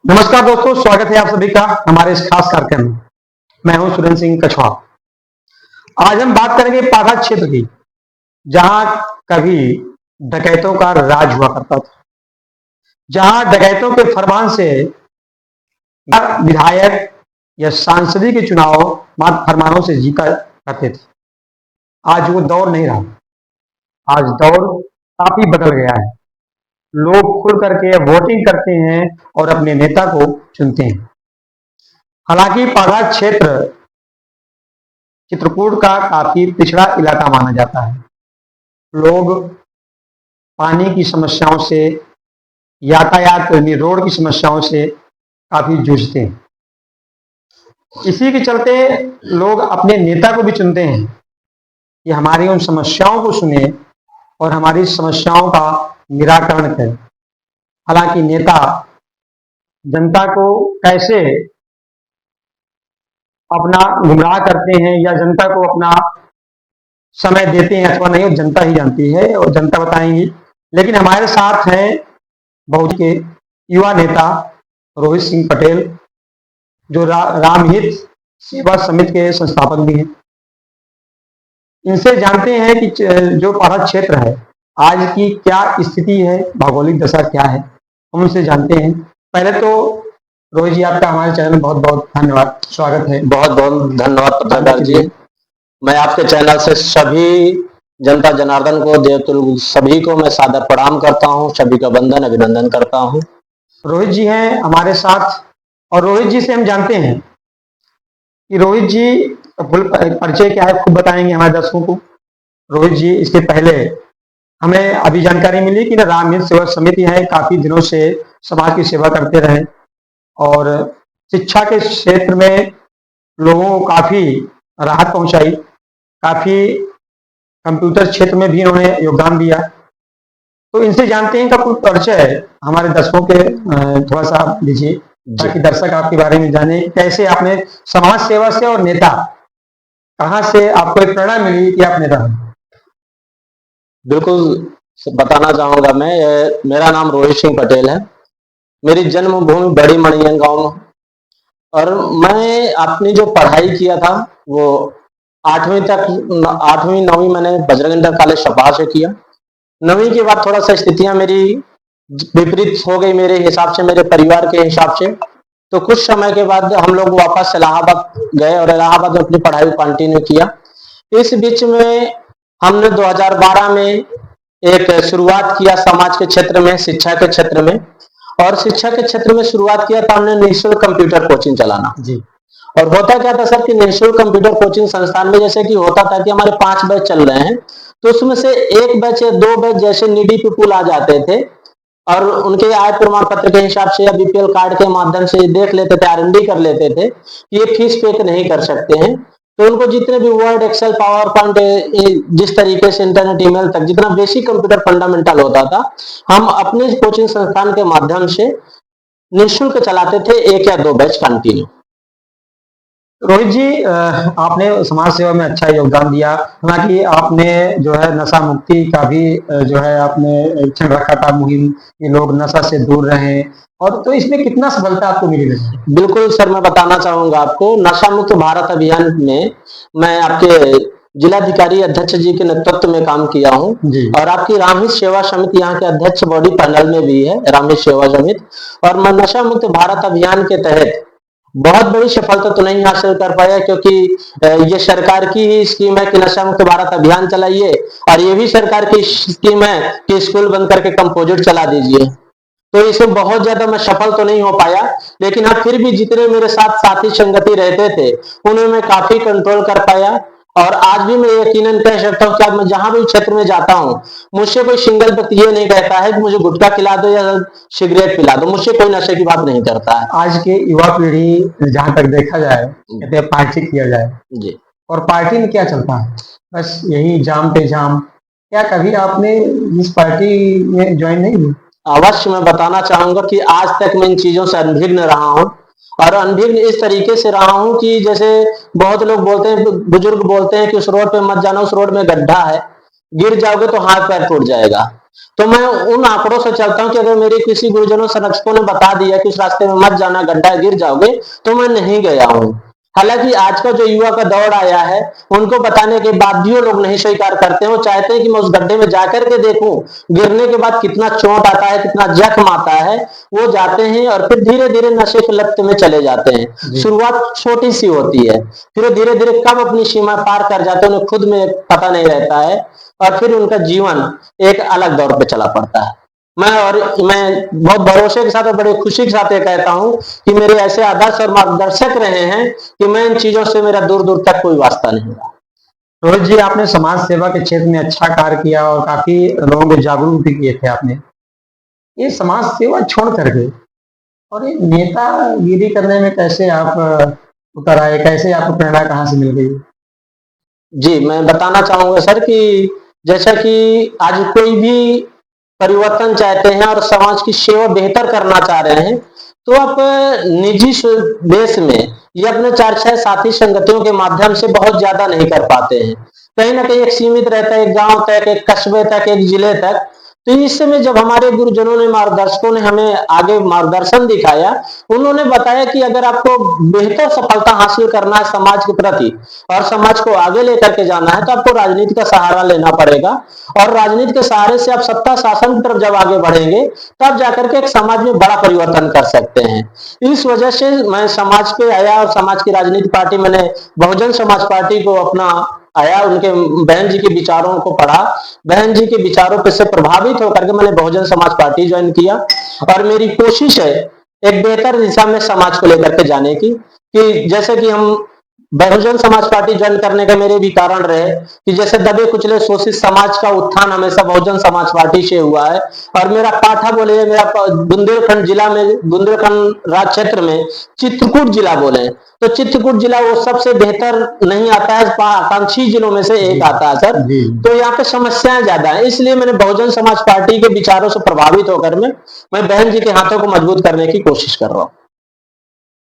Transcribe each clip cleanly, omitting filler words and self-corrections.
नमस्कार दोस्तों, स्वागत है आप सभी का हमारे इस खास कार्यक्रम में। मैं हूं सुरेंद्र सिंह कछवा। आज हम बात करेंगे पाघा क्षेत्र की, जहां कभी डकैतों का राज हुआ करता था, जहां डकैतों के फरमान से विधायक या सांसदी के चुनाव मात्र फरमानों से जीता करते थे। आज वो दौर नहीं रहा। आज दौर काफी बदल गया है। लोग खुल करके वोटिंग करते हैं और अपने नेता को चुनते हैं। हालांकि पाघा क्षेत्र चित्रकूट का काफी पिछड़ा इलाका माना जाता है। लोग पानी की समस्याओं से, यातायात यानी रोड की समस्याओं से काफी जूझते हैं। इसी के चलते लोग अपने नेता को भी चुनते हैं कि हमारी उन समस्याओं को सुने और हमारी समस्याओं का निराकरण करें। हालांकि नेता जनता को कैसे अपना गुमराह करते हैं या जनता को अपना समय देते हैं अथवा नहीं, वो जनता ही जानती है और जनता बताएंगी। लेकिन हमारे साथ हैं बहुत के युवा नेता रोहित सिंह पटेल, जो रामहित सेवा समिति के संस्थापक भी हैं। इनसे जानते हैं कि जो पाघा क्षेत्र है आज की क्या स्थिति है, भौगोलिक दशा क्या है, हम उनसे जानते हैं। पहले तो रोहित जी, आपका हमारे चैनल में बहुत बहुत धन्यवाद, स्वागत है। बहुत बहुत धन्यवाद पत्रकार जी। मैं आपके चैनल से सभी जनता जनार्दन को, देवतुल सभी को मैं सादर प्रणाम करता हूं, सभी का वंदन अभिनंदन करता हूं। रोहित जी हैं हमारे साथ और रोहित जी से हम जानते हैं कि रोहित जी का फुल परिचय क्या है, खुद बताएंगे हमारे दर्शकों को। रोहित जी, इसके पहले हमें अभी जानकारी मिली कि रामहित सेवा समिति है, काफी दिनों से समाज की सेवा करते रहे और शिक्षा के क्षेत्र में लोगों को काफी राहत पहुंचाई, काफी कंप्यूटर क्षेत्र में भी इन्होंने योगदान दिया। तो इनसे जानते हैं का कुछ परिचय हमारे दर्शकों के थोड़ा सा दीजिए, ताकि दर्शक आपके बारे में जाने, कैसे आपने समाज सेवा से और नेता, कहां से आपको एक प्रेरणा मिली कि आप नेता बने। बिल्कुल बताना चाहूंगा मैं। मेरा नाम रोहित सिंह पटेल है। मेरी जन्मभूमि बड़ी मणियन गांव में, और मैं अपनी जो पढ़ाई किया था वो 8वीं तक, 8वीं 9वीं मैंने बजरंग इंटर कॉलेज सपा से किया। 9वीं के बाद थोड़ा सा स्थितियां मेरी विपरीत हो गई, मेरे हिसाब से, मेरे परिवार के हिसाब से। तो कुछ समय के बाद हम लोग वापस इलाहाबाद गए और इलाहाबाद में अपनी पढ़ाई कंटिन्यू किया। इस बीच में हमने 2012 में एक शुरुआत किया समाज के क्षेत्र में, शिक्षा के क्षेत्र में। और शिक्षा के क्षेत्र में शुरुआत किया था हमने निःशुल्क कंप्यूटर कोचिंग चलाना जी। और होता क्या था सर कि निःशुल्क कंप्यूटर कोचिंग संस्थान में जैसे कि होता था कि हमारे 5 बैच चल रहे हैं, तो उसमें से 1 बैच या 2 बैच जैसे नीडी पीपुल आ जाते थे और उनके आय प्रमाण पत्र के हिसाब से या बीपीएल कार्ड के माध्यम से देख लेते थे, आरएनडी कर लेते थे कि ये फीस पे नहीं कर सकते हैं। तो उनको जितने भी वर्ड, एक्सेल, पावर पॉइंट, जिस तरीके से इंटरनेट, ईमेल तक जितना बेसिक कंप्यूटर फंडामेंटल होता था, हम अपने कोचिंग संस्थान के माध्यम से निःशुल्क चलाते थे 1 या 2 बैच कंटिन्यू। रोहित जी, आपने समाज सेवा में अच्छा योगदान दिया। हालांकि आपने जो है नशा मुक्ति का भी जो है आपने लक्ष्य रखा था, मुहिम कि लोग नशा से दूर रहें, और तो इसमें कितना सफलता आपको मिली? बिल्कुल सर, मैं बताना चाहूंगा आपको। नशा मुक्त भारत अभियान में मैं आपके जिलाधिकारी अध्यक्ष जी के नेतृत्व में काम किया हूँ और आपकी रामहित सेवा समिति यहाँ के अध्यक्ष बॉडी पैनल में भी है, रामहित सेवा समिति। और मैं नशा मुक्त भारत अभियान के तहत बहुत बड़ी सफलता तो नहीं हासिल कर पाया, क्योंकि ये सरकार की ही स्कीम है कि नशा मुक्त भारत अभियान चलाइए, और ये भी सरकार की स्कीम है कि स्कूल बंद करके कंपोजिट चला दीजिए। तो इसमें बहुत ज्यादा मैं सफल तो नहीं हो पाया, लेकिन हाँ फिर भी जितने मेरे साथ साथी संगति रहते थे उन्हें मैं काफी कंट्रोल कर पाया। और आज भी मैं यकीनन कह सकता हूँ कि मैं जहां भी क्षेत्र में जाता हूँ, मुझसे कोई सिंगल व्यक्ति ये नहीं कहता है कि मुझे गुटखा खिला दो या सिगरेट पिला दो, मुझसे कोई नशे की बात नहीं करता है। आज के युवा पीढ़ी जहां तक देखा जाए, कहते हैं पार्टी किया जाए जी, और पार्टी में क्या चलता है, बस यही जाम पे जाम। क्या कभी आपने इस पार्टी में ज्वाइन नहीं हुई? अवश्य मैं बताना चाहूंगा कि आज तक मैं इन चीजों से अनभिज्ञ रहा हूँ, और अनभिज्ञ इस तरीके से रहा हूँ कि जैसे बहुत लोग बोलते हैं, बुजुर्ग बोलते हैं कि उस रोड पे मत जाना, उस रोड में गड्ढा है, गिर जाओगे तो हाथ पैर टूट जाएगा। तो मैं उन आंकड़ों से चलता हूं कि अगर मेरे किसी गुरुजनों संरक्षकों ने बता दिया कि उस रास्ते में मत जाना, गड्ढा गिर जाओगे, तो मैं नहीं गया हूं। हालांकि आज का जो युवा का दौर आया है, उनको बताने के बाद भी वो लोग नहीं स्वीकार करते हैं। वो चाहते हैं कि मैं उस गड्ढे में जाकर के देखूं, गिरने के बाद कितना चोट आता है, कितना जख्म आता है। वो जाते हैं और फिर धीरे धीरे नशे की लत में चले जाते हैं। जी। शुरुआत छोटी सी होती है, फिर वो धीरे धीरे कब अपनी सीमा पार कर जाते हैं उन्हें खुद में पता नहीं रहता है, और फिर उनका जीवन एक अलग दौर पे चला पड़ता है। मैं बहुत भरोसे के साथ और बड़ी खुशी के साथ ये कहता हूं कि मेरे ऐसे आदर्श और मार्गदर्शक रहे हैं कि मैं इन चीजों से मेरा दूर दूर तक कोई वास्ता नहीं रहा। रोहित जी, आपने समाज सेवा के क्षेत्र में अच्छा कार्य किया और काफी लोगों को जागरूक भी किए थे आपने। ये समाज सेवा छोड़ करके और ये नेतागिरी करने में कैसे आप उतर आए? कैसे आपको प्रेरणा कहाँ से मिल गई? जी, मैं बताना चाहूंगा सर कि जैसा कि आज कोई भी परिवर्तन चाहते हैं और समाज की सेवा बेहतर करना चाह रहे हैं, तो आप निजी बेस में या अपने 4-6 साथी संगतियों के माध्यम से बहुत ज्यादा नहीं कर पाते हैं। कहीं ना कहीं एक सीमित रहता है, एक गांव तक, एक कस्बे तक, एक जिले तक। तो इस समय जब हमारे गुरुजनों ने, मार्गदर्शकों ने हमें आगे मार्गदर्शन दिखाया, उन्होंने बताया कि अगर आपको बेहतर सफलता हासिल करना है समाज के प्रति और समाज को आगे लेकर के जाना है, तो आपको राजनीति का सहारा लेना पड़ेगा। और राजनीति के सहारे से आप सत्ता शासन की तरफ जब आगे बढ़ेंगे, तब जाकर के एक समाज में बड़ा परिवर्तन कर सकते हैं। इस वजह से मैं समाज पे आया और समाज की राजनीति पार्टी, मैंने बहुजन समाज पार्टी को अपना आया, उनके बहन जी के विचारों को पढ़ा, बहन जी के विचारों पे से प्रभावित होकर के मैंने बहुजन समाज पार्टी ज्वाइन किया। और मेरी कोशिश है एक बेहतर दिशा में समाज को लेकर के जाने की, कि जैसे कि हम बहुजन समाज पार्टी ज्वाइन करने का मेरे भी कारण रहे कि जैसे दबे कुचले शोषित समाज का उत्थान हमेशा बहुजन समाज पार्टी से हुआ है। और मेरा पाठा बोले, मेरा बुंदेलखंड जिला में, बुंदेलखंड राज्य क्षेत्र में चित्रकूट जिला बोले, तो चित्रकूट जिला वो सबसे बेहतर नहीं आता है, आकांक्षी जिलों में से एक आता है सर। जी। तो यहाँ पे समस्याएं ज्यादा है, इसलिए मैंने बहुजन समाज पार्टी के विचारों से प्रभावित होकर मैं बहन जी के हाथों को मजबूत करने की कोशिश कर रहा हूँ।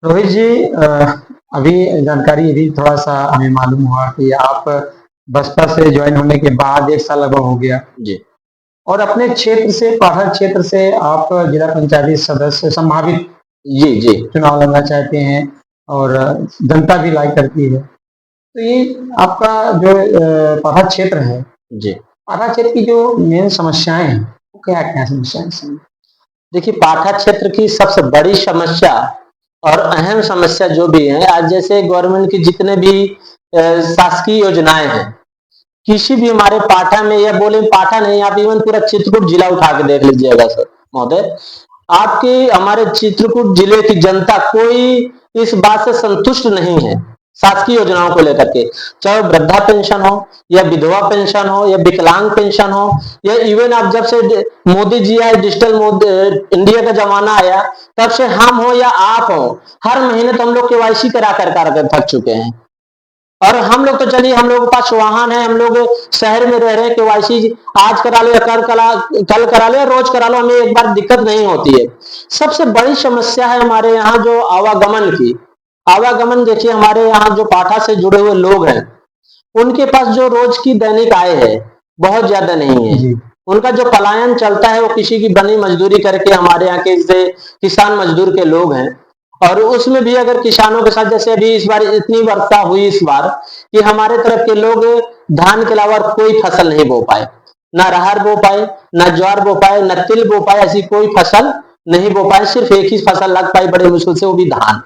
रोहित जी, अभी जानकारी ये भी थोड़ा सा हमें मालूम हुआ कि आप बसपा से ज्वाइन होने के बाद 1 साल लगभग हो गया जी और अपने क्षेत्र से, पाठा क्षेत्र से आप जिला पंचायत सदस्य संभावित जी जी चुनाव लड़ना चाहते हैं और जनता भी लाइक करती है। तो ये आपका जो पाठा क्षेत्र है, जी पाठा क्षेत्र की जो मेन समस्याएं हैं, वो क्या क्या समस्याएं हैं? देखिए, पाठा क्षेत्र की सबसे बड़ी समस्या और अहम समस्या जो भी है, आज जैसे गवर्नमेंट की जितने भी शासकीय योजनाएं हैं, किसी भी हमारे पाठा में, या बोले पाठा नहीं, आप इवन पूरा चित्रकूट जिला उठा के देख लीजिएगा सर महोदय, आपके हमारे चित्रकूट जिले की जनता कोई इस बात से संतुष्ट नहीं है शासकीय योजनाओं को लेकर के। चाहे वृद्धा पेंशन हो, या विधवा पेंशन हो, या विकलांग पेंशन हो, या इवन आप जब से मोदी जी आए, डिजिटल इंडिया का जमाना आया, तब से हम हो या आप हो, हर महीने तो हम लोग केवाईसी करा कर थक चुके हैं। और हम लोग तो चलिए, हम लोगों के पास वाहन है, हम लोग शहर में रह रहे हैं, केवाईसी आज करा लो या कल करा लो या रोज करा लो, हमें एक बार दिक्कत नहीं होती है। सबसे बड़ी समस्या है हमारे यहाँ जो आवागमन की। आवागमन देखिए, हमारे यहाँ जो पाठा से जुड़े हुए लोग हैं, उनके पास जो रोज की दैनिक आय है बहुत ज्यादा नहीं है। जी। उनका जो पलायन चलता है वो किसी की बनी मजदूरी करके, हमारे यहाँ के जैसे किसान मजदूर के लोग हैं। और उसमें भी अगर किसानों के साथ, जैसे अभी इस बार इतनी वर्षा हुई इस बार कि हमारे तरफ के लोग धान के अलावा कोई फसल नहीं बो पाए, ना अरहर बो पाए, ना ज्वार बो पाए, ना तिल बो पाए, ऐसी कोई फसल नहीं बो पाए। सिर्फ एक ही फसल लग पाई बड़े मुश्किल से, वो भी धान।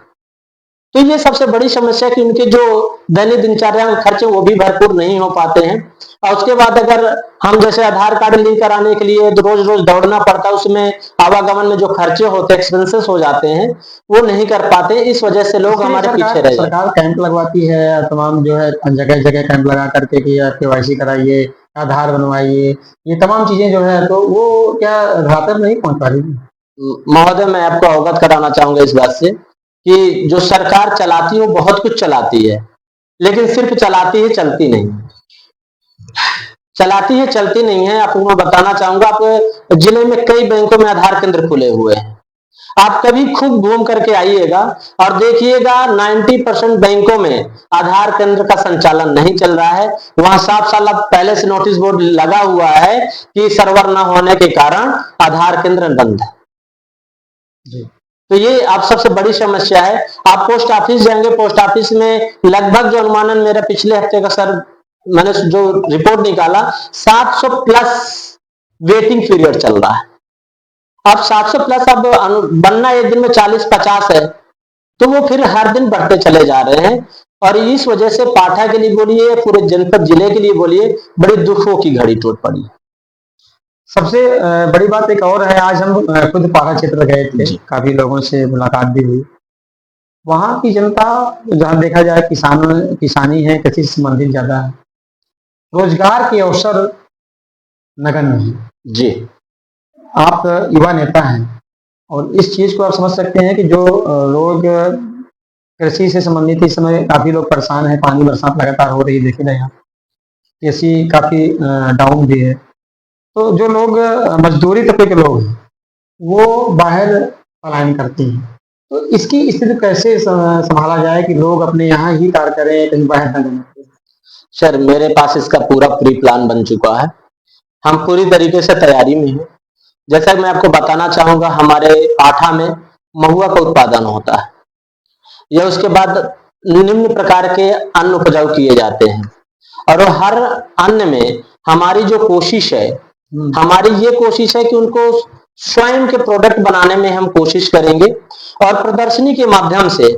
तो ये सबसे बड़ी समस्या है कि उनके जो दैनिक दिनचर्या में खर्चे वो भी भरपूर नहीं हो पाते हैं। और उसके बाद अगर हम जैसे आधार कार्ड लिंक कराने के लिए रोज रोज दौड़ना पड़ता है, उसमें आवागमन में जो खर्चे होते हैं, एक्सपेंसेस हो जाते हैं, वो नहीं कर पाते। इस वजह से लोग इसलिए हमारे पीछे रह जाते हैं। सरकार कैंप लगवाती है, तमाम जो है जगह जगह कैंप लगा करके कि आप केवाईसी कराइए, आधार बनवाइए, ये तमाम चीजें जो है, तो वो क्या घातर नहीं पहुंच पा रही? महोदय, मैं आपको अवगत कराना चाहूंगा इस बात से कि जो सरकार चलाती है वो बहुत कुछ चलाती है, लेकिन सिर्फ चलाती है, चलती नहीं। चलाती है, चलती नहीं है। आपको मैं बताना चाहूंगा, आप जिले में कई बैंकों में आधार केंद्र खुले हुए हैं, आप कभी खूब घूम करके आइएगा और देखिएगा 90% बैंकों में आधार केंद्र का संचालन नहीं चल रहा है। वहां साफ साफ पहले से नोटिस बोर्ड लगा हुआ है कि सर्वर न होने के कारण आधार केंद्र बंद है। जी। तो ये आप सबसे बड़ी समस्या है। आप पोस्ट ऑफिस जाएंगे, पोस्ट ऑफिस में लगभग जो अनुमानन मेरा पिछले हफ्ते का सर मैंने जो रिपोर्ट निकाला 700 प्लस वेटिंग पीरियड चल रहा है। अब 700 प्लस अब बनना एक दिन में 40-50 है, तो वो फिर हर दिन बढ़ते चले जा रहे हैं। और इस वजह से पाठा के लिए बोलिए, पूरे जनपद जिले के लिए बोलिए, बड़ी दुखों की घड़ी टूट पड़ी। सबसे बड़ी बात एक और है, आज हम खुद पारा क्षेत्र गए थे, जी। काफी लोगों से मुलाकात भी हुई। वहां की जनता जहाँ देखा जाए किसानी है, कृषि से संबंधित ज्यादा है, रोजगार के अवसर नगण्य है। जी। आप युवा नेता हैं और इस चीज को आप समझ सकते हैं कि जो लोग कृषि से संबंधित इस समय काफी लोग परेशान हैं, पानी बरसात लगातार हो रही है, देखे ना यहाँ कृषि काफी डाउन भी है। तो जो लोग मजदूरी तबके के लोग हैं वो बाहर पलायन करते हैं। तो इसकी स्थिति कैसे संभाला जाए कि लोग अपने यहाँ ही कार्य करें, कहीं बाहर न जाना पड़े? सर मेरे पास इसका पूरा प्री प्लान बन चुका है। हम पूरी तरीके से तैयारी में हैं। जैसा कि मैं आपको बताना चाहूंगा, हमारे पाठा में महुआ का उत्पादन होता है। यह उसके बाद निम्न प्रकार के अन्न उपजाऊ किए जाते हैं और हर अन्न में हमारी जो कोशिश है, हमारी ये कोशिश है कि उनको स्वयं के प्रोडक्ट बनाने में हम कोशिश करेंगे और प्रदर्शनी के माध्यम से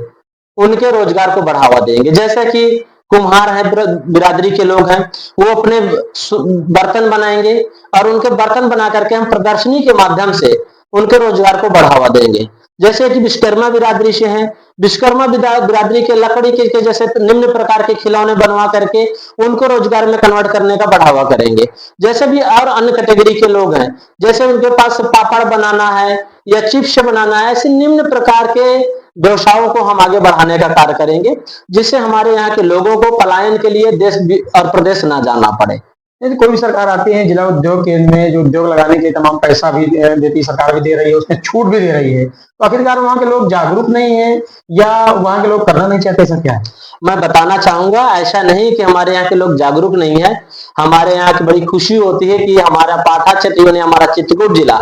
उनके रोजगार को बढ़ावा देंगे। जैसे कि कुम्हार है, बिरादरी के लोग हैं, वो अपने बर्तन बनाएंगे और उनके बर्तन बना करके हम प्रदर्शनी के माध्यम से उनके रोजगार को बढ़ावा देंगे। जैसे कि विश्वकर्मा बिरादरी से हैं, विश्वकर्मा बिरादरी के लकड़ी के जैसे निम्न प्रकार के खिलौने बनवा करके उनको रोजगार में कन्वर्ट करने का बढ़ावा करेंगे। जैसे भी और अन्य कैटेगरी के लोग हैं, जैसे उनके पास पापड़ बनाना है या चिप्स बनाना है, ऐसे निम्न प्रकार के व्यवसायों को हम आगे बढ़ाने का कार्य करेंगे, जिससे हमारे यहाँ के लोगों को पलायन के लिए देश और प्रदेश ना जाना पड़े। यदि कोई भी सरकार आती है, जिला उद्योग केंद्र में जो उद्योग लगाने के लिए तमाम पैसा भी देती है, सरकार भी दे रही है, उसमें छूट भी दे रही है, तो आखिरकार वहाँ के लोग जागरूक नहीं है या वहाँ के लोग करना नहीं चाहते, ऐसा क्या है? मैं बताना चाहूंगा, ऐसा नहीं कि हमारे यहाँ के लोग जागरूक नहीं है। हमारे यहाँ की बड़ी खुशी होती है कि हमारा पाठा क्षेत्र यानी हमारा चित्रकूट जिला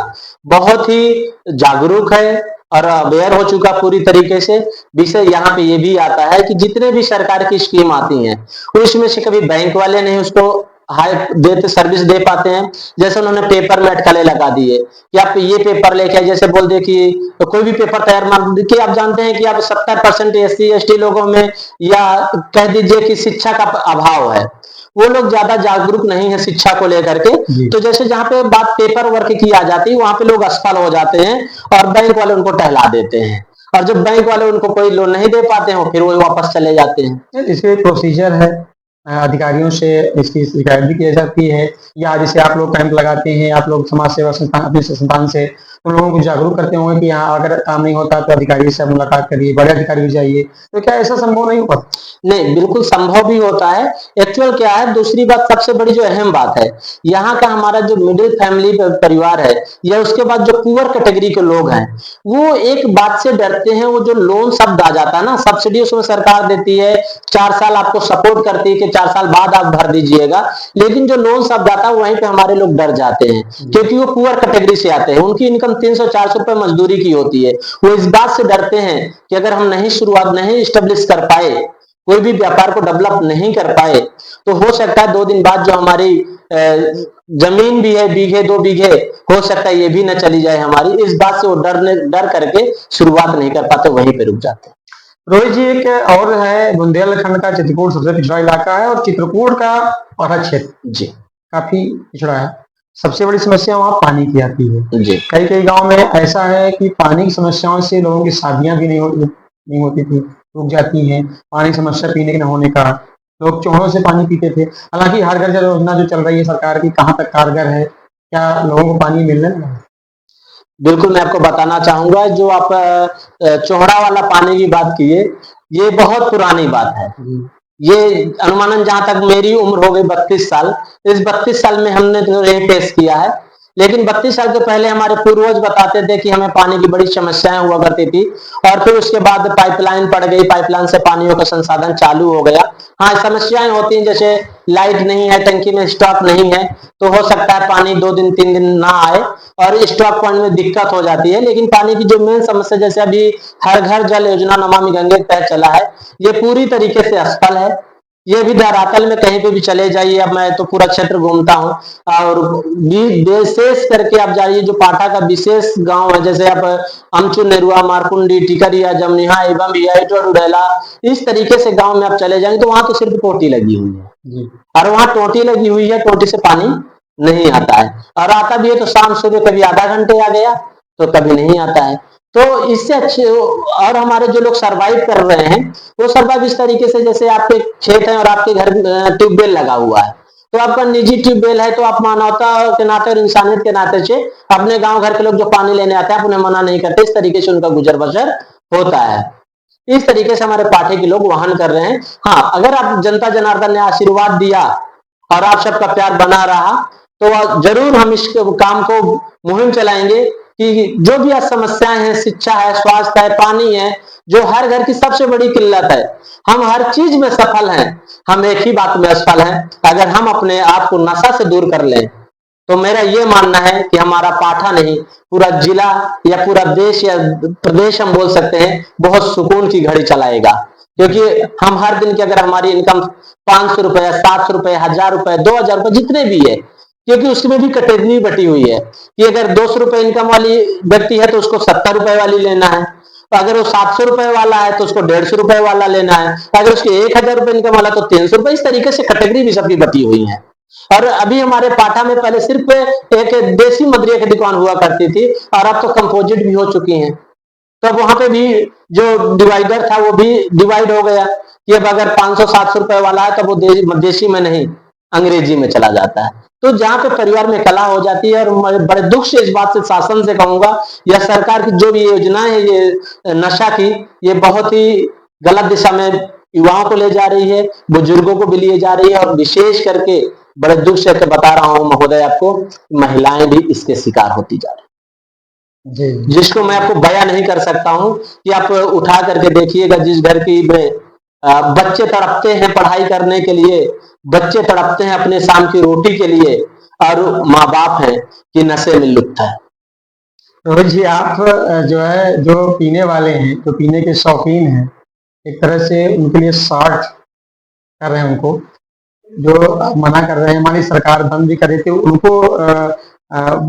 बहुत ही जागरूक है और अवेयर हो चुका पूरी तरीके से। विषय यहाँ पे ये भी आता है कि जितने भी सरकार की स्कीम आती हैं उसमें से कभी बैंक वाले नहीं उसको हाई देते सर्विस दे पाते हैं। जैसे उन्होंने पेपर में अटकलें लगा दिए कि आप ये पेपर लेके आए, जैसे बोल दे कि तो कोई भी पेपर तैयार मान देखिए, आप जानते हैं कि आप 70% SC ST लोगों में या कह दीजिए कि शिक्षा का अभाव है, वो लोग ज्यादा जागरूक नहीं है शिक्षा को लेकर के। तो जैसे जहाँ पे बात पेपर वर्क की आ जाती है वहां पे लोग असफल हो जाते हैं और बैंक वाले उनको टहला देते हैं, और जब बैंक वाले उनको कोई लोन नहीं दे पाते हैं फिर वो वापस चले जाते हैं। इसके प्रोसीजर है, अधिकारियों से इसकी शिकायत भी की जाती है, या जैसे आप लोग कैंप लगाते हैं, आप लोग समाज सेवा संस्थान अपने संस्थान से तो लोगों को जागरूक करते होंगे कि यहाँ अगर काम नहीं होता तो अधिकारी से मुलाकात करिए, बड़े अधिकारी भी जाइए, तो क्या ऐसा संभव नहीं होगा? नहीं, बिल्कुल संभव भी होता है। एक्चुअल क्या है, दूसरी बात सबसे बड़ी जो अहम बात है, यहाँ का हमारा जो मिडिल फैमिली परिवार है या उसके बाद जो पुअर कैटेगरी के लोग हैं, वो एक बात से डरते हैं, वो जो लोन शब्द आ जाता है ना, सब्सिडी उसमें सरकार देती है, 4 साल आपको सपोर्ट करती है कि 4 साल बाद आप भर दीजिएगा, लेकिन जो लोन शब्द आता है वहीं पे हमारे लोग डर जाते हैं क्योंकि वो पुअर कैटेगरी से आते हैं, उनकी इनकम 300-400 रुपए मजदूरी की होती है। वो इस बात से डरते हैं कि अगर हम नहीं शुरुआत नहीं स्टेब्लिश कर पाए, कोई भी व्यापार को डेवलप नहीं कर पाए, तो हो सकता है 2 दिन बाद जो हमारी जमीन भी है बीघे 2 बीघे, हो सकता है ये भी न चली जाए हमारी। इस बात से वो डर करके शुरुआत नहीं कर पाते, वहीं पे रुक जाते हैं। रोहित जी, एक और है, बुंदेलखंड का चित्रकूट सबसे पिछड़ा इलाका है और चित्रकूट का पारा क्षेत्र जी काफी पिछड़ा है। सबसे बड़ी समस्या वहाँ पानी की आती है। जी कई कई गांव में ऐसा है कि पानी की समस्याओं से लोगों की शादियां भी नहीं होती थी, रुक जाती हैं, पानी की समस्या पीने के न होने का। लोग चौड़ों से पानी पीते थे। हालांकि हर घर जल योजना जो चल रही है सरकार की, कहाँ तक कारगर है, क्या लोगों को पानी मिलने लगा है? बिल्कुल, मैं आपको बताना चाहूंगा, जो आप चौहड़ा वाला पानी की बात किए, ये बहुत पुरानी बात है। ये अनुमानन जहां तक मेरी उम्र हो गई 32 साल, इस 32 साल में हमने तो यही पेश किया है लेकिन 32 साल के पहले हमारे पूर्वज बताते थे कि हमें पानी की बड़ी समस्याएं हुआ करती थी, और फिर उसके बाद पाइपलाइन पड़ गई, पाइपलाइन से पानियों का संसाधन चालू हो गया। हाँ, समस्याएं होती हैं, जैसे लाइट नहीं है, टंकी में स्टॉक नहीं है, तो हो सकता है पानी 2 दिन 3 दिन ना आए और स्टॉक पॉइंट में दिक्कत हो जाती है। लेकिन पानी की जो मेन समस्या, जैसे अभी हर घर जल योजना नमामि गंगे के तहत चला है, ये पूरी तरीके से असफल है। ये भी धरातल में कहीं पे भी चले जाइए, अब मैं तो पूरा क्षेत्र घूमता हूँ, और विशेष करके आप जाइए जो पाटा का विशेष गांव है, जैसे आप अमचू, नेरुआ, मारकुंडी, टिकरिया, जमनिहा एवं उड़ेला, इस तरीके से गांव में आप चले जाएंगे तो वहां तो सिर्फ टोटी लगी हुई है जी और वहां टोटी लगी हुई है, टोटी से पानी नहीं आता है, और आता भी है तो शाम सुबह कभी आधा घंटे आ गया तो कभी नहीं आता है। तो इससे अच्छे, और हमारे जो लोग सरवाइव कर रहे हैं वो सरवाइव इस तरीके से, जैसे आपके खेत है और आपके घर ट्यूबवेल लगा हुआ है, तो आपका निजी ट्यूबवेल है, तो आप मानवता के नाते और इंसानियत के नाते से अपने गांव घर के लोग जो पानी लेने आते हैं आप उन्हें मना नहीं करते, इस तरीके से उनका गुजर बसर होता है। इस तरीके से हमारे पाठे के लोग वहन कर रहे हैं। हाँ, अगर आप जनता जनार्दन ने आशीर्वाद दिया और आप सबका प्यार बना रहा तो जरूर हम इस काम को मुहिम चलाएंगे कि जो भी आज समस्याएं हैं, शिक्षा है, स्वास्थ्य है, पानी है, जो हर घर की सबसे बड़ी किल्लत है, हम हर चीज में सफल हैं, हम एक ही बात में असफल हैं, अगर हम अपने आप को नशा से दूर कर लें तो मेरा ये मानना है कि हमारा पाठा नहीं, पूरा जिला या पूरा देश या प्रदेश हम बोल सकते हैं बहुत सुकून की घड़ी चलाएगा। क्योंकि हम हर दिन की, अगर हमारी इनकम 500 रुपए, 700 रुपए, 1000 रुपए, 2000 रुपए, जितने भी है, क्योंकि उसमें भी कैटेगरी बटी हुई है कि अगर 200 रुपए इनकम वाली व्यक्ति है तो उसको 70 रुपए वाली लेना है, तो अगर वो 700 रुपए वाला है तो उसको 150 रुपए वाला लेना है, अगर उसके 1000 रुपए इनकम वाला तो 300 रुपए, इस तरीके से कैटेगरी भी सबकी बटी हुई है। और अभी हमारे पाठा में पहले सिर्फ एक देसी मदिरा की दुकान हुआ करती थी और अब तो कंपोजिट भी हो चुकी हैं, तब वहां पे भी जो डिवाइडर था वो भी डिवाइड हो गया कि अब अगर 500-700 रुपए वाला है तो वो देशी में नहीं, अंग्रेजी में चला जाता है। तो जहां पे परिवार में कला हो जाती है, और मैं बड़े दुख से इस बात से शासन से कहूंगा, या सरकार की जो भी योजना है ये नशा की, ये बहुत ही गलत दिशा में युवाओं को ले जा रही है, बुजुर्गों को भी लिए जा रही है, और विशेष करके बड़े दुख से बता रहा हूं महोदय आपको, महिलाएं भी इसके शिकार होती जा रही है, जी जिसको मैं आपको बयां नहीं कर सकता हूं कि आप उठा करके देखिएगा, जिस घर की बच्चे तड़पते हैं पढ़ाई करने के लिए, बच्चे तड़पते हैं अपने शाम की रोटी के लिए, और माँ बाप हैं कि नशे में लुप्त है। रोहित जी, आप जो है, जो पीने वाले हैं, जो पीने के शौकीन हैं, एक तरह से उनके लिए शॉर्ट कर रहे हैं उनको, जो आप मना कर रहे हैं, हमारी सरकार बंद भी करे तो उनको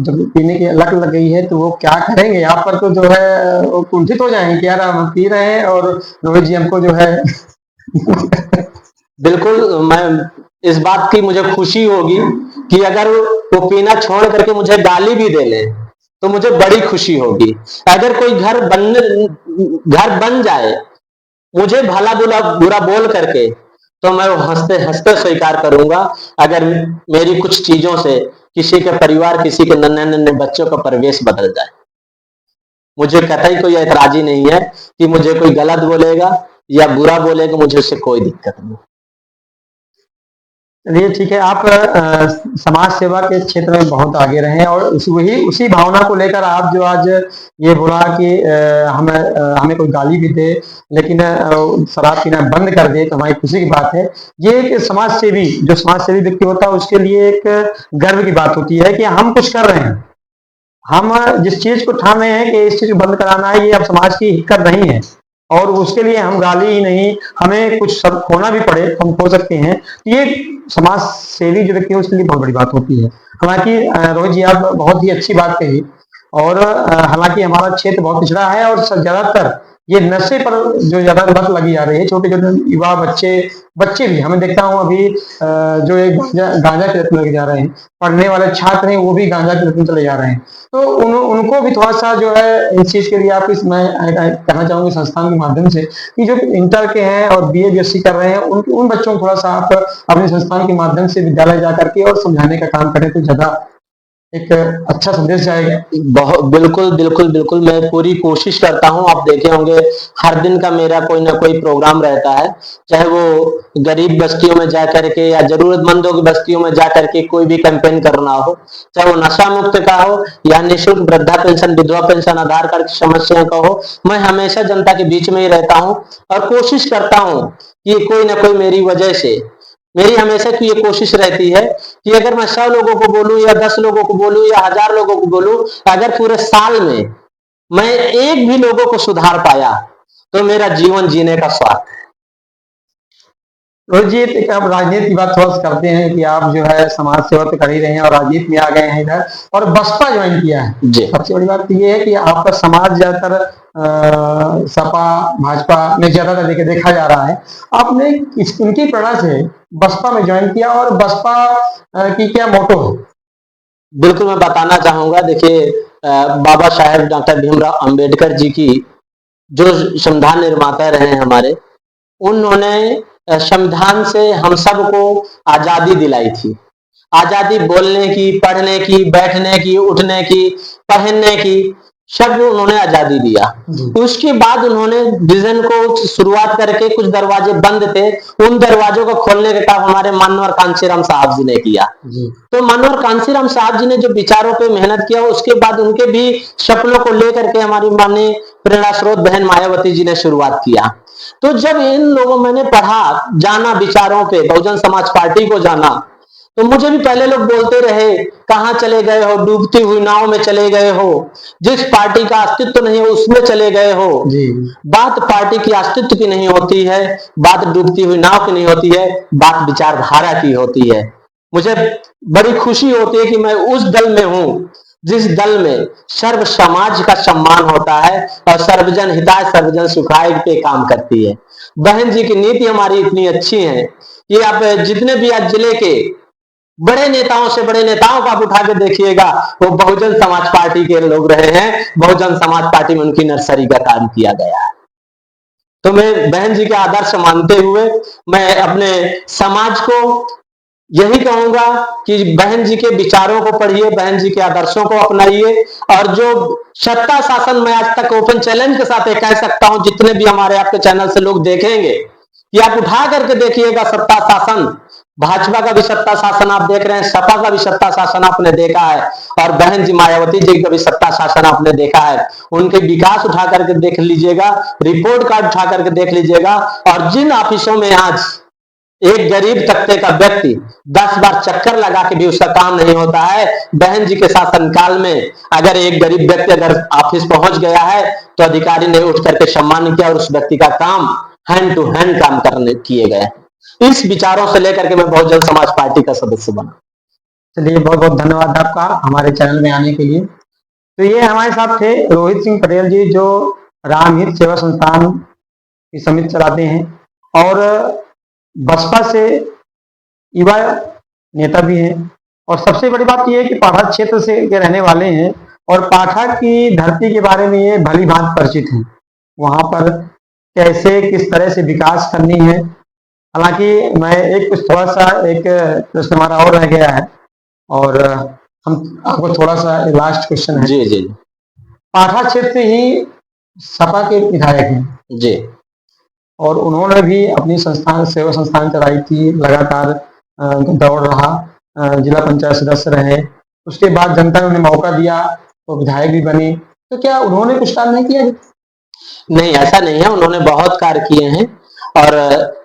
जब पीने की लत लग गई है तो वो क्या करेंगे? आप पर तो जो है वो कुंठित हो जाएंगे कि यार हम पी रहे हैं और रोहित जी हमको जो है बिल्कुल, मैं इस बात की मुझे खुशी होगी कि अगर वो पीना छोड़ करके मुझे गाली भी दे ले तो मुझे बड़ी खुशी होगी। अगर कोई घर बन जाए मुझे भला बुरा बुरा बोल करके, तो मैं वो हंसते हंसते स्वीकार करूंगा। अगर मेरी कुछ चीजों से किसी के परिवार, किसी के नन्हे नन्हे बच्चों का परिवेश बदल जाए, मुझे कतई कोई ऐतराजी नहीं है कि मुझे कोई गलत बोलेगा या बुरा बोलेगा, मुझे उससे कोई दिक्कत नहीं। चलिए ठीक है, आप समाज सेवा के क्षेत्र में बहुत आगे रहे हैं और उसी भावना को लेकर आप जो आज ये बोला कि हमें कोई गाली भी दे लेकिन शराब पीना बंद कर दे तो हमारी खुशी की बात है। ये एक समाज सेवी व्यक्ति होता है उसके लिए एक गर्व की बात होती है कि हम कुछ कर रहे हैं, हम जिस चीज को ठान रहे हैं कि इस चीज को बंद कराना है, ये अब समाज की हिक्कत नहीं है और उसके लिए हम गाली ही नहीं, हमें कुछ सब खोना भी पड़े तो हम खो सकते हैं। ये समाज सेवी जो व्यक्ति है उसके लिए बहुत बड़ी बात होती है। हालांकि रोहित जी आप बहुत ही अच्छी बात कही और हालांकि हमारा क्षेत्र बहुत पिछड़ा है और ज्यादातर ये नशे पर जो ज्यादा लत लगी आ रही है, छोटे छोटे युवा बच्चे भी हमें देखता हूँ अभी जो एक गांजा की लत लगे जा रहे हैं, पढ़ने वाले छात्र हैं वो भी गांजा की लत में चले जा रहे हैं। तो उनको भी थोड़ा सा जो है इस चीज के लिए आप मैं कहना चाहूंगी संस्थान के माध्यम से कि जो इंटर के हैं और बीए बीएससी कर रहे हैं उन बच्चों को थोड़ा सा आप अपने संस्थान के माध्यम से विद्यालय जा करके और समझाने का काम करें तो ज्यादा एक अच्छा संदेश जाएगा। बहुत बिल्कुल बिल्कुल बिल्कुल, मैं पूरी कोशिश करता हूँ। आप देखे होंगे हर दिन का मेरा कोई ना कोई प्रोग्राम रहता है, चाहे वो गरीब बस्तियों में जा करके या जरूरतमंदों की बस्तियों में जा करके कोई भी कैंपेन करना हो, चाहे वो नशा मुक्त का हो या निःशुल्क वृद्धा पेंशन, विधवा पेंशन, आधार कार्ड की समस्या का हो, मैं हमेशा जनता के बीच में ही रहता हूँ और कोशिश करता हूँ कि कोई ना कोई मेरी वजह से, मेरी हमेशा की ये कोशिश रहती है कि अगर मैं 100 लोगों को बोलूं या 10 लोगों को बोलूं या 1000 लोगों को बोलूं, अगर पूरे साल में मैं एक भी लोगों को सुधार पाया तो मेरा जीवन जीने का स्वार्थ है। रोहित जी, एक आप राजनीति की बात थोड़ा सा करते हैं कि आप जो है समाज सेवा तो कर ही रहे हैं और राजनीति में आ गए हैं इधर और बसपा ज्वाइन किया है। जी सबसे बड़ी बात तो ये है कि आपका समाज ज्यादातर सपा भाजपा में ज्यादातर देखा जा रहा है। आपने उनकी प्रेरणा से बसपा में ज्वाइन किया और बसपा की क्या मोटो है? बिल्कुल, मैं बताना चाहूंगा। देखिए, बाबा साहेब डॉक्टर भीमराव अंबेडकर जी की जो संविधान निर्माता रहे हैं हमारे, उन्होंने संविधान से हम सबको आजादी दिलाई थी। आजादी बोलने की, पढ़ने की, बैठने की, उठने की, पहनने की, सब उन्होंने आजादी दिया। उसके बाद उन्होंने विजन को शुरुआत करके कुछ दरवाजे बंद थे, उन दरवाजों को खोलने का काम हमारे मानवर कांशीराम साहब जी ने किया। तो मानवर कांशीराम साहब जी ने जो विचारों पे मेहनत किया, उसके बाद उनके भी सपनों को लेकर के हमारी माननीय प्रेरणा स्रोत बहन मायावती जी ने शुरुआत किया। तो जब इन लोगों मैंने पढ़ा, जाना विचारों पे, बहुजन समाज पार्टी को जाना, तो मुझे भी पहले लोग बोलते रहे, कहां चले गए हो, डूबती हुई नाव में चले गए हो, जिस पार्टी का अस्तित्व नहीं है उसमें चले गए हो। बात पार्टी की अस्तित्व की नहीं होती है, बात डूबती हुई नाव की नहीं होती है, बात विचारधारा की होती है। मुझे बड़ी खुशी होती है कि मैं उस दल में हूं जिस दल में सर्व समाज का सम्मान होता है और सर्वजन हिताय सर्वजन सुखाय पे काम करती है। बहन जी की नीति हमारी इतनी अच्छी है कि आप जितने भी आज जिले के बड़े नेताओं से बड़े नेताओं को आप उठा के देखिएगा, वो बहुजन समाज पार्टी के लोग रहे हैं। बहुजन समाज पार्टी में उनकी नर्सरी का काम किया गया है। तो मैं बहन जी के आदर्श मानते हुए मैं अपने समाज को यही कहूंगा कि बहन जी के विचारों को पढ़िए, बहन जी के आदर्शों को अपनाइए और जो सत्ता शासन, मैं आज तक ओपन चैलेंज के साथ कह सकता हूं, जितने भी हमारे आपके चैनल से लोग देखेंगे कि आप उठा करके देखिएगा सत्ता शासन, भाजपा का भी सत्ता शासन आप देख रहे हैं, सपा का भी सत्ता शासन आपने देखा है और बहन जी मायावती जी का भी सत्ता शासन आपने देखा है। उनके विकास उठा करके देख लीजिएगा, रिपोर्ट कार्ड उठा करके देख लीजिएगा और जिन ऑफिसों में आज एक गरीब तबके का व्यक्ति 10 बार चक्कर लगा के भी उसका काम नहीं होता है, बहन जी के शासनकाल में अगर एक गरीब व्यक्ति अगर ऑफिस पहुंच गया है तो अधिकारी ने उठ करके सम्मान किया और उस व्यक्ति का काम हैंड टू हैंड काम करने किए गए। इस विचारों से लेकर के मैं बहुजन समाज पार्टी का सदस्य बना। चलिए, बहुत बहुत धन्यवाद आपका हमारे चैनल में आने के लिए। तो ये हमारे साथ थे रोहित सिंह पटेल जी, जो रामहित सेवा संस्थान की समिति चलाते हैं और बसपा से युवा नेता भी हैं। और सबसे बड़ी बात यह है कि पाठा क्षेत्र से के रहने वाले हैं और पाठा की धरती के बारे में ये भली भांति परिचित हैं। वहां पर कैसे किस तरह से विकास करनी है। हालांकि मैं एक कुछ थोड़ा सा एक प्रश्न हमारा और रह गया है और हम आपको थोड़ा सा लास्ट क्वेश्चन है। जी जी पाठा क्षेत्र से ही सपा के विधायक हैं जी और उन्होंने भी अपनी संस्थान सेवा संस्थान चलाई थी, लगातार दौड़ रहा, जिला पंचायत सदस्य रहे, उसके बाद जनता ने उन्हें मौका दिया तो विधायक भी बने। तो क्या उन्होंने कुछ काम नहीं किया? नहीं, ऐसा नहीं है, उन्होंने बहुत कार्य किए हैं और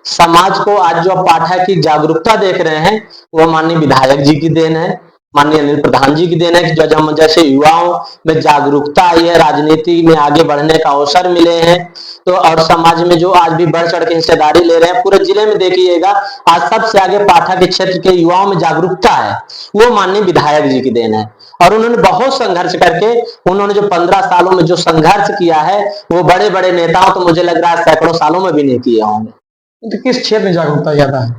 समाज को आज जो पाठा की जागरूकता देख रहे हैं वो माननीय विधायक जी की देन है, माननीय अनिल प्रधान जी की देन है कि जो हम जैसे युवाओं में जागरूकता आई है, राजनीति में आगे बढ़ने का अवसर मिले हैं। तो और समाज में जो आज भी बढ़ चढ़ के हिस्सेदारी ले रहे हैं, पूरे जिले में देखिएगा आज सबसे आगे पाठा के क्षेत्र के युवाओं में जागरूकता है, वो माननीय विधायक जी की देन है। और उन्होंने बहुत संघर्ष करके, उन्होंने जो 15 सालों में जो संघर्ष किया है वो बड़े बड़े नेताओं तो मुझे लग रहा है सैकड़ों सालों में भी नहीं किए होंगे। तो किस क्षेत्र में जागरूकता ज्यादा है?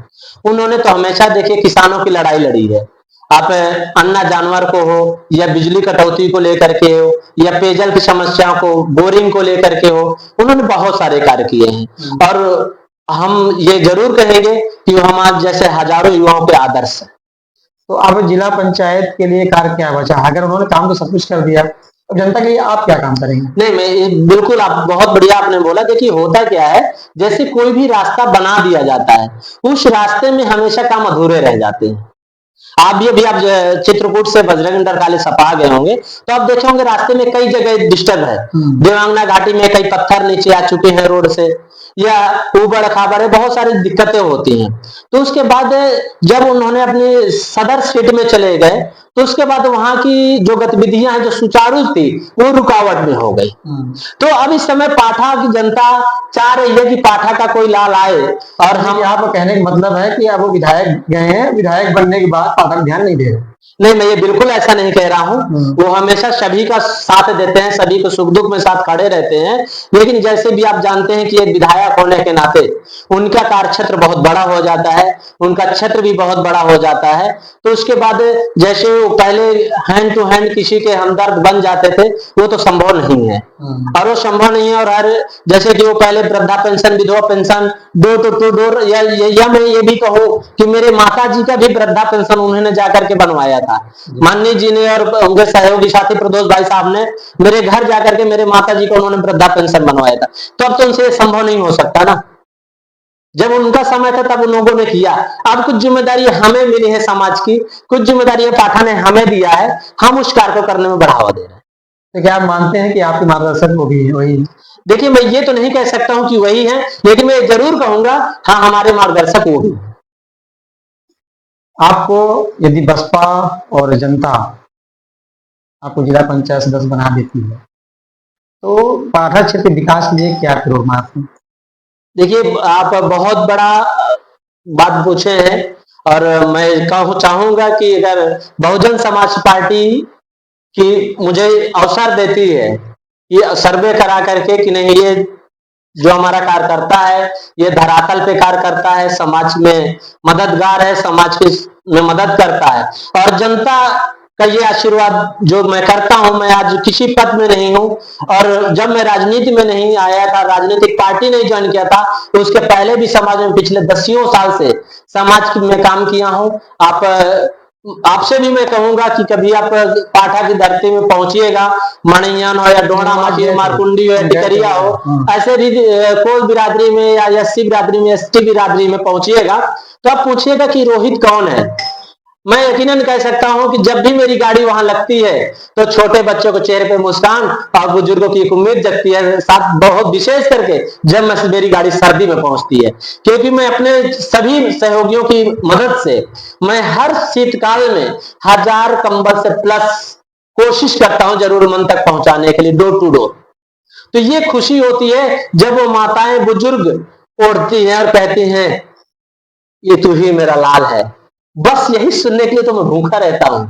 उन्होंने तो हमेशा देखिए किसानों की लड़ाई लड़ी है। आप अन्ना जानवर को हो या बिजली कटौती को लेकर के हो या पेयजल की समस्या को, बोरिंग को लेकर के हो, उन्होंने बहुत सारे कार्य किए हैं और हम ये जरूर कहेंगे कि वो हमारे जैसे हजारों युवाओं के आदर्श है। तो अब जिला पंचायत के लिए कार्य क्या बचा? अगर उन्होंने काम तो सब कुछ कर दिया, अब जनता के लिए आप क्या काम करेंगे? नहीं, बिल्कुल आप बहुत बढ़िया आपने बोला। देखिए होता क्या है, जैसे कोई भी रास्ता बना दिया जाता है, उस रास्ते में हमेशा काम अधूरे रह जाते हैं। आप ये भी आप चित्रकूट से बजरंग इंटर कॉलेज सपा गए होंगे, तो आप देखे होंगे रास्ते में कई जगह डिस्टर्ब है। देवांगना घाटी में कई पत्थर नीचे आ चुके हैं रोड से, या ऊबड़ खाबड़ है, बहुत सारी दिक्कतें होती हैं। तो उसके बाद जब उन्होंने अपने सदर सीट में चले गए, तो उसके बाद वहां की जो गतिविधियां हैं जो सुचारू थी, वो रुकावट में हो गई। तो अब इस समय पाठा की जनता चाह रही है कि पाठा का कोई लाल आए, और हम आप कहने का मतलब है कि अब वो विधायक गए हैं, विधायक बनने के बाद पाठा पर ध्यान नहीं दे रहे? नहीं, मैं ये बिल्कुल ऐसा नहीं कह रहा हूं। वो हमेशा सभी का साथ देते हैं, सभी को सुख दुख में साथ खड़े रहते हैं। लेकिन जैसे भी आप जानते हैं कि एक विधायक होने के नाते उनका कार्यक्षेत्र बहुत बड़ा हो जाता है, उनका क्षेत्र भी बहुत बड़ा हो जाता है। तो उसके बाद जैसे वो पहले हैंड टू हैंड किसी के हमदर्द बन जाते थे, वो तो संभव नहीं है। और वो संभव नहीं है। और हर जैसे कि वो पहले वृद्धा पेंशन, विधवा पेंशन, डोर टू डोर, या मैं ये भी कहूँ कि मेरे माता जी का भी वृद्धा पेंशन उन्होंने जाकर के बनवाया था। माननीय जी ने और उनके सहयोगी साथी प्रदोष भाई साहब ने मेरे घर जाकर के मेरे माता जी को उन्होंने वृद्धा पेंशन बनवाया था। तो अब तो उनसे संभव नहीं हो सकता ना। जब उनका समय था तब उन लोगों ने किया। अब कुछ जिम्मेदारी हमें मिली है समाज की, कुछ जिम्मेदारी पाठा ने हमें दिया है, हम उस कार्य को करने में बढ़ावा दे रहे हैं। तो क्या आप मानते हैं कि आपके मार्गदर्शक वो भी वही? देखिए मैं ये तो नहीं कह सकता हूं कि वही है, लेकिन मैं जरूर कहूंगा हाँ हमारे मार्गदर्शक वो भी। आपको यदि बसपा और जनता आपको जिला पंचायत सदस्य बना देती है, तो पाठा क्षेत्र के विकास के लिए क्या करोगे आप? देखिए आप बहुत बड़ा बात पूछे हैं, और मैं चाहूंगा कि अगर बहुजन समाज पार्टी की मुझे अवसर देती है ये सर्वे करा करके कि नहीं ये जो हमारा कार्यकर्ता है ये धरातल पे कार्य करता है, समाज में मददगार है, समाज की में मदद करता है, और जनता का ये आशीर्वाद जो मैं करता हूं। मैं आज किसी पद में नहीं हूं, और जब मैं राजनीति में नहीं आया था, राजनीतिक पार्टी नहीं ज्वाइन किया था, तो उसके पहले भी समाज में पिछले 10 साल से समाज में काम किया हूं। आपसे भी मैं कहूंगा कि कभी आप पाठा की धरती में पहुंचिएगा, मणियान हो या डोना माची मारकुंडी हो या टिकरिया हो, ऐसे कोल बिरादरी में या एससी बिरादरी में, एसटी बिरादरी में पहुंचिएगा, तो आप पूछिएगा कि रोहित कौन है। मैं यकीनन कह सकता हूं कि जब भी मेरी गाड़ी वहां लगती है तो छोटे बच्चों को चेहरे पे मुस्कान और बुजुर्गों की एक उम्मीद जगती है, साथ बहुत विशेष करके जब मेरी गाड़ी सर्दी में पहुंचती है, क्योंकि मैं अपने सभी सहयोगियों की मदद से मैं हर शीतकाल में 1000 कंबल से प्लस कोशिश करता हूं जरूरतमंद तक पहुंचाने के लिए, डोर टू डोर। तो ये खुशी होती है जब वो माताएं बुजुर्ग ओढ़ती हैं और कहती हैं ये तू ही मेरा लाल है। बस यही सुनने के लिए तो मैं भूखा रहता हूं।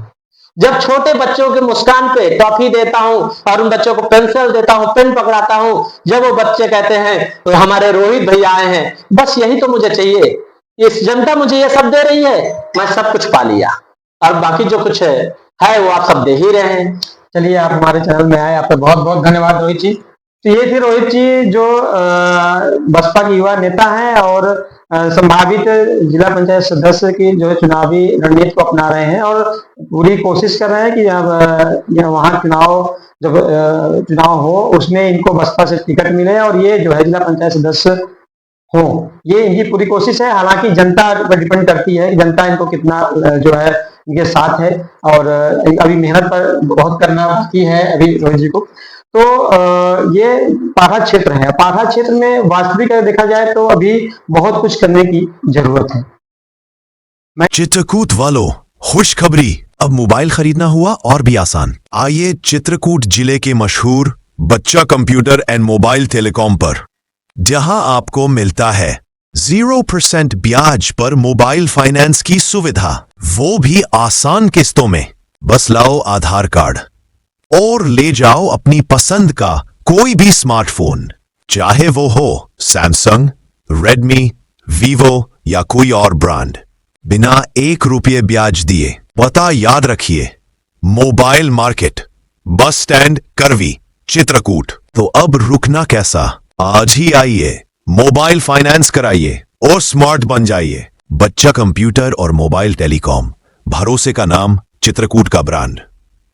जब छोटे बच्चों के मुस्कान पे टॉफी देता हूं और उन बच्चों को पेंसिल देता हूं, पेन पकड़ाता हूं, जब वो बच्चे कहते हैं तो हमारे रोहित भैया आए हैं, बस यही तो मुझे चाहिए। इस जनता मुझे ये सब दे रही है, मैं सब कुछ पा लिया, और बाकी जो कुछ है वो आप सब दे ही रहे हैं। चलिए आप हमारे चैनल में आए, आपका बहुत बहुत धन्यवाद रोहित जी। तो ये थे रोहित जी जो बसपा के युवा नेता हैं और संभावित जिला पंचायत सदस्य की जो है चुनावी रणनीति को अपना रहे हैं, और पूरी कोशिश कर रहे हैं कि अब वहाँ चुनाव हो उसमें इनको बसपा से टिकट मिले और ये जो है जिला पंचायत सदस्य हो, ये इनकी पूरी कोशिश है। हालांकि जनता पर डिपेंड करती है कि जनता इनको कितना जो है इनके साथ है, और अभी मेहनत पर बहुत करना बाकी है अभी रोहित जी को। तो ये पाठा क्षेत्र है, पाठा क्षेत्र में वास्तविक अगर देखा जाए तो अभी बहुत कुछ करने की जरूरत है। चित्रकूट वालों, खुशखबरी, अब मोबाइल खरीदना हुआ और भी आसान। आइए चित्रकूट जिले के मशहूर बच्चा कंप्यूटर एंड मोबाइल टेलीकॉम पर, जहां आपको मिलता है 0% ब्याज पर मोबाइल फाइनेंस की सुविधा, वो भी आसान किस्तों में। बस लाओ आधार कार्ड और ले जाओ अपनी पसंद का कोई भी स्मार्टफोन, चाहे वो हो सैमसंग, रेडमी, वीवो या कोई और ब्रांड, बिना 1 रुपये ब्याज दिए। पता याद रखिए, मोबाइल मार्केट, बस स्टैंड, करवी, चित्रकूट। तो अब रुकना कैसा, आज ही आइए, मोबाइल फाइनेंस कराइए और स्मार्ट बन जाइए। बच्चा कंप्यूटर और मोबाइल टेलीकॉम, भरोसे का नाम, चित्रकूट का ब्रांड।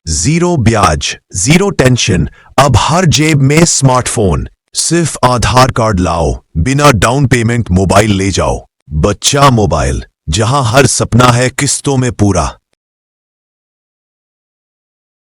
जीरो ब्याज, जीरो टेंशन, अब हर जेब में स्मार्टफोन। सिर्फ आधार कार्ड लाओ, बिना डाउन पेमेंट मोबाइल ले जाओ। बच्चा मोबाइल, जहां हर सपना है किस्तों में पूरा।